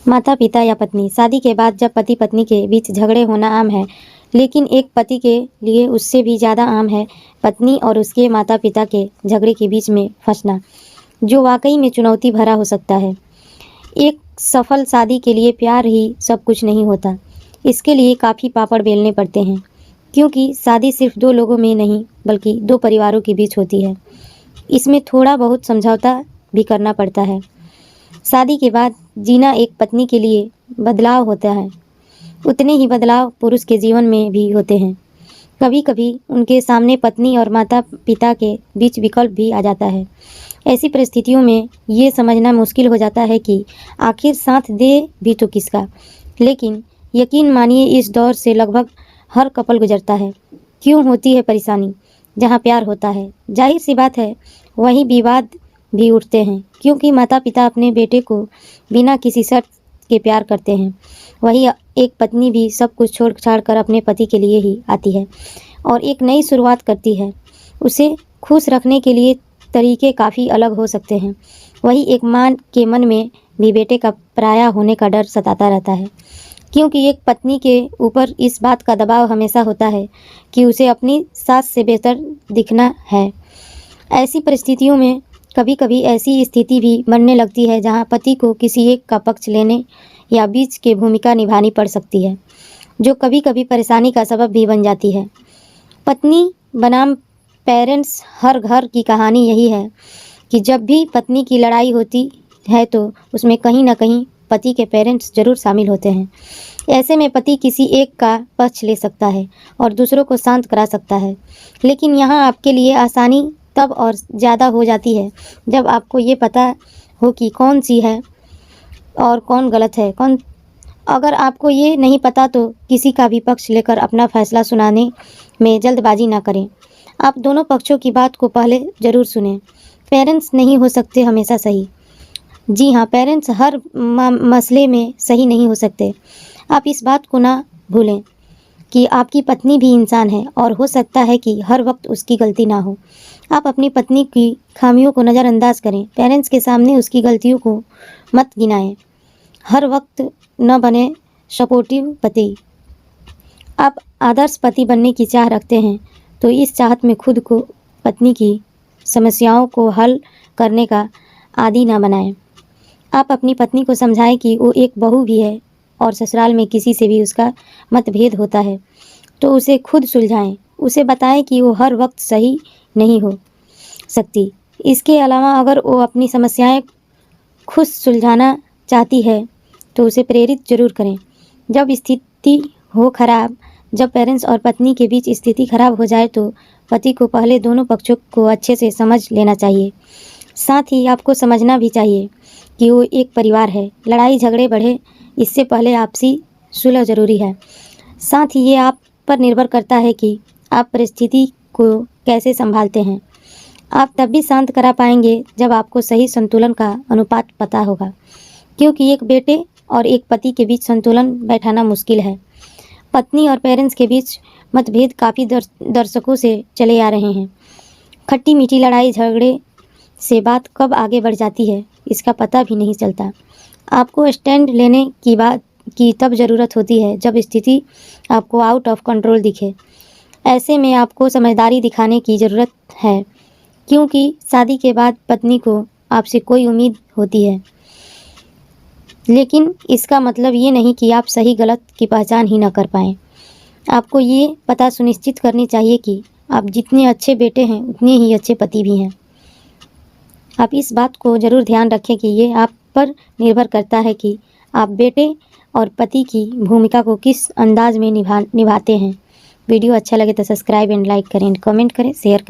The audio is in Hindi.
माता पिता या पत्नी। शादी के बाद जब पति पत्नी के बीच झगड़े होना आम है, लेकिन एक पति के लिए उससे भी ज़्यादा आम है पत्नी और उसके माता पिता के झगड़े के बीच में फंसना, जो वाकई में चुनौती भरा हो सकता है। एक सफल शादी के लिए प्यार ही सब कुछ नहीं होता। इसके लिए काफ़ी पापड़ बेलने पड़ते हैं, क्योंकि शादी सिर्फ दो लोगों में नहीं बल्कि दो परिवारों के बीच होती है। इसमें थोड़ा बहुत समझौता भी करना पड़ता है। शादी के बाद जीना एक पत्नी के लिए बदलाव होता है, उतने ही बदलाव पुरुष के जीवन में भी होते हैं। कभी कभी उनके सामने पत्नी और माता पिता के बीच विकल्प भी आ जाता है। ऐसी परिस्थितियों में ये समझना मुश्किल हो जाता है कि आखिर साथ दे भी तो किसका। लेकिन यकीन मानिए, इस दौर से लगभग हर कपल गुजरता है। क्यों होती है परेशानी? जहाँ प्यार होता है, जाहिर सी बात है, वहीं विवाद भी उठते हैं, क्योंकि माता पिता अपने बेटे को बिना किसी शर्त के प्यार करते हैं। वही एक पत्नी भी सब कुछ छोड़ छाड़ कर अपने पति के लिए ही आती है और एक नई शुरुआत करती है। उसे खुश रखने के लिए तरीके काफ़ी अलग हो सकते हैं। वही एक माँ के मन में भी बेटे का पराया होने का डर सताता रहता है, क्योंकि एक पत्नी के ऊपर इस बात का दबाव हमेशा होता है कि उसे अपनी सास से बेहतर दिखना है। ऐसी परिस्थितियों में कभी कभी ऐसी स्थिति भी बनने लगती है जहां पति को किसी एक का पक्ष लेने या बीच की भूमिका निभानी पड़ सकती है, जो कभी कभी परेशानी का सबब भी बन जाती है। पत्नी बनाम पेरेंट्स हर घर की कहानी यही है कि जब भी पत्नी की लड़ाई होती है तो उसमें कहीं ना कहीं पति के पेरेंट्स जरूर शामिल होते हैं। ऐसे में पति किसी एक का पक्ष ले सकता है और दूसरों को शांत करा सकता है। लेकिन यहाँ आपके लिए आसानी तब और ज़्यादा हो जाती है जब आपको ये पता हो कि कौन सी है और कौन गलत है। अगर आपको ये नहीं पता तो किसी का भी पक्ष लेकर अपना फैसला सुनाने में जल्दबाजी ना करें। आप दोनों पक्षों की बात को पहले ज़रूर सुनें। पेरेंट्स नहीं हो सकते हमेशा सही। जी हाँ, पेरेंट्स हर मसले में सही नहीं हो सकते। आप इस बात को ना भूलें कि आपकी पत्नी भी इंसान है और हो सकता है कि हर वक्त उसकी गलती ना हो। आप अपनी पत्नी की खामियों को नज़रअंदाज करें। पेरेंट्स के सामने उसकी गलतियों को मत गिनाएं। हर वक्त न बने सपोर्टिव पति। आप आदर्श पति बनने की चाह रखते हैं तो इस चाहत में खुद को पत्नी की समस्याओं को हल करने का आदी ना बनाएं। आप अपनी पत्नी को समझाएं कि वो एक बहू भी है और ससुराल में किसी से भी उसका मतभेद होता है तो उसे खुद सुलझाएं। उसे बताएं कि वो हर वक्त सही नहीं हो सकती। इसके अलावा अगर वो अपनी समस्याएं खुद सुलझाना चाहती है तो उसे प्रेरित जरूर करें। जब स्थिति हो खराब, जब पेरेंट्स और पत्नी के बीच स्थिति खराब हो जाए तो पति को पहले दोनों पक्षों को अच्छे से समझ लेना चाहिए। साथ ही आपको समझना भी चाहिए कि वो एक परिवार है। लड़ाई झगड़े बढ़े इससे पहले आपसी सुलह जरूरी है। साथ ही ये आप पर निर्भर करता है कि आप परिस्थिति को कैसे संभालते हैं। आप तब भी शांत करा पाएंगे जब आपको सही संतुलन का अनुपात पता होगा, क्योंकि एक बेटे और एक पति के बीच संतुलन बैठाना मुश्किल है। पत्नी और पेरेंट्स के बीच मतभेद काफ़ी दशकों से चले आ रहे हैं। खट्टी मीठी लड़ाई झगड़े से बात कब आगे बढ़ जाती है इसका पता भी नहीं चलता। आपको स्टैंड लेने की तब ज़रूरत होती है जब स्थिति आपको आउट ऑफ कंट्रोल दिखे। ऐसे में आपको समझदारी दिखाने की ज़रूरत है, क्योंकि शादी के बाद पत्नी को आपसे कोई उम्मीद होती है। लेकिन इसका मतलब ये नहीं कि आप सही गलत की पहचान ही न कर पाएँ। आपको ये पता सुनिश्चित करनी चाहिए कि आप जितने अच्छे बेटे हैं उतने ही अच्छे पति भी हैं। आप इस बात को ज़रूर ध्यान रखें कि ये आप पर निर्भर करता है कि आप बेटे और पति की भूमिका को किस अंदाज में निभाते हैं। वीडियो अच्छा लगे तो सब्सक्राइब एंड लाइक करें, कमेंट करें, शेयर करें।